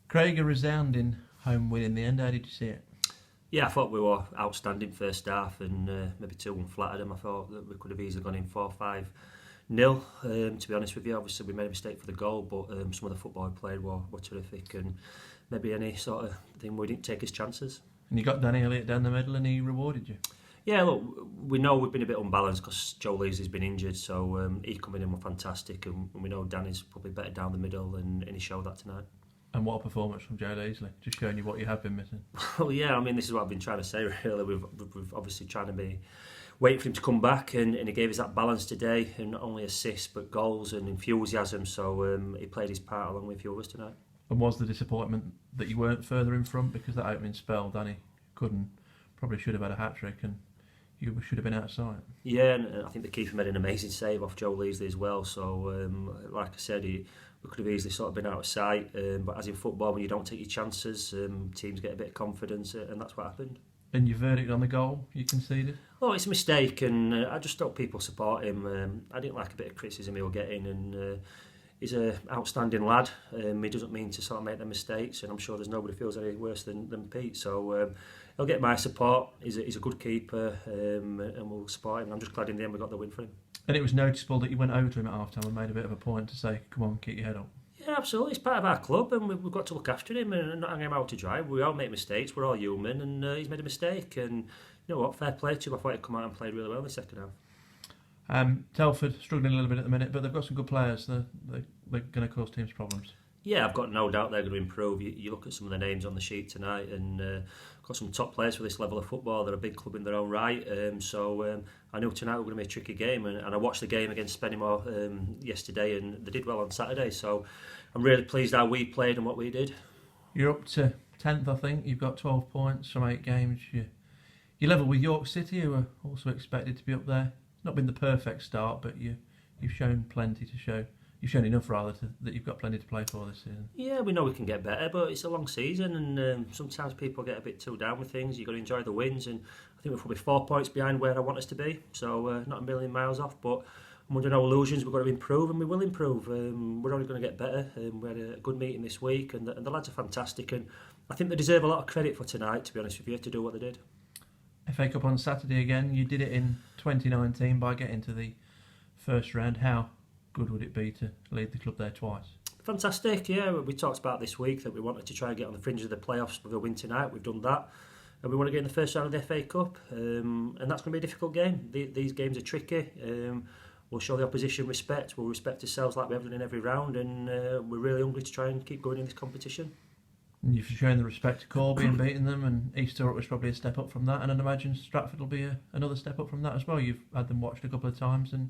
Craig, a resounding home win in the end. How did you see it? Yeah, I thought we were outstanding first half and maybe too unflattered them. I thought that we could have easily gone in 4-5-0. To be honest with you, obviously we made a mistake for the goal, but some of the football we played were terrific, and maybe any sort of thing we didn't take his chances. And you got Danny Elliott down the middle and he rewarded you. Yeah, look, we know we've been a bit unbalanced because Joe Leesley's been injured, so he coming in was fantastic, and we know Danny's probably better down the middle, and he showed that tonight. And what a performance from Joe Leesley, just showing you what you have been missing. Well, yeah, I mean, this is what I've been trying to say, really. We've obviously trying to be waiting for him to come back, and he gave us that balance today, and not only assists, but goals and enthusiasm, so he played his part along with a few of us tonight. And was the disappointment that you weren't further in front, because that opening spell, Danny probably should have had a hat-trick, and you should have been out of sight. Yeah, and I think the keeper made an amazing save off Joe Leesley as well, so like I said, we could have easily sort of been out of sight, but as in football, when you don't take your chances, teams get a bit of confidence, and that's what happened. And your verdict on the goal you conceded? Oh, it's a mistake, and I just hope people support him. I didn't like a bit of criticism he was getting, and he's an outstanding lad. He doesn't mean to sort of make them mistakes, and I'm sure there's nobody feels any worse than Pete, so he'll get my support. He's a good keeper, and we'll support him. I'm just glad in the end we got the win for him. And it was noticeable that you went over to him at half time and made a bit of a point to say, come on, keep your head up. Yeah, absolutely. It's part of our club, and we've got to look after him and not hang him out to dry. We all make mistakes. We're all human, and he's made a mistake. And you know what? Fair play to him. I thought he'd come out and played really well in the second half. Telford struggling a little bit at the minute, but they've got some good players. They're going to cause teams problems. Yeah, I've got no doubt they're going to improve. You look at some of the names on the sheet tonight, and got some top players for this level of football. They're a big club in their own right. So I knew tonight was going to be a tricky game, and I watched the game against Spennymoor yesterday, and they did well on Saturday. So I'm really pleased how we played and what we did. You're up to 10th, I think. You've got 12 points from 8 games. You level with York City, who are also expected to be up there. Not been the perfect start, but you've shown plenty to show. You've shown enough, rather, that you've got plenty to play for this season. Yeah, we know we can get better, but it's a long season, and sometimes people get a bit too down with things. You've got to enjoy the wins, and I think we're probably 4 points behind where I want us to be, so not a million miles off, but I'm under no illusions. We've got to improve, and we will improve. We're only going to get better. We had a good meeting this week, and the lads are fantastic, and I think they deserve a lot of credit for tonight, to be honest with you, to do what they did. FA Cup on Saturday again. You did it in 2019 by getting to the first round. How good would it be to lead the club there twice? Fantastic, yeah. We talked about this week that we wanted to try and get on the fringes of the playoffs with a win tonight. We've done that, and we want to get in the first round of the FA Cup, and that's going to be a difficult game. These games are tricky. We'll show the opposition respect. We'll respect ourselves like we have done in every round, and we're really hungry to try and keep going in this competition. And you've shown the respect to Corby and beating them, and East Thurrock was probably a step up from that, and I'd imagine Stratford will be another step up from that as well. You've had them watched a couple of times, and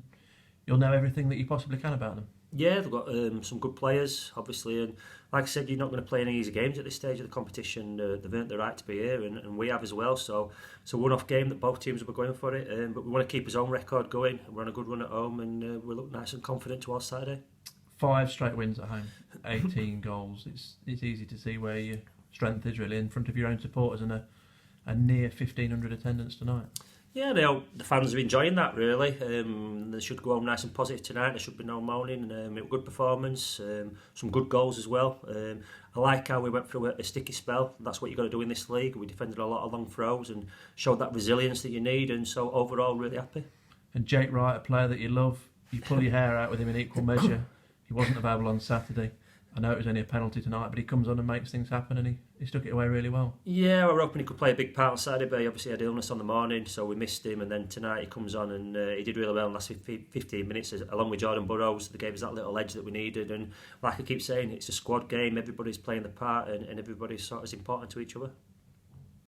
you'll know everything that you possibly can about them. Yeah, they've got some good players, obviously, and like I said, you're not going to play any easy games at this stage of the competition. They've earned the right to be here, and we have as well, so it's a one-off game that both teams will be going for it, but we want to keep his own record going. We're on a good run at home, and we look nice and confident towards Saturday. 5 straight wins at home, 18 goals. It's easy to see where your strength is, really, in front of your own supporters, and a near 1,500 attendance tonight. Yeah, the fans are enjoying that, really. They should go home nice and positive tonight. There should be no moaning. It was a good performance, some good goals as well. I like how we went through a sticky spell. That's what you've got to do in this league. We defended a lot of long throws and showed that resilience that you need, and so overall, really happy. And Jake Wright, a player that you love, you pull your hair out with him in equal measure. He wasn't available on Saturday. I know it was only a penalty tonight, but he comes on and makes things happen, and he stuck it away really well. Yeah, we were hoping he could play a big part on Saturday, but he obviously had illness on the morning, so we missed him, and then tonight he comes on and he did really well in the last 15 minutes, along with Jordan Burrows. They gave us that little edge that we needed, and like I keep saying, it's a squad game. Everybody's playing the part, and everybody's sort of as important to each other.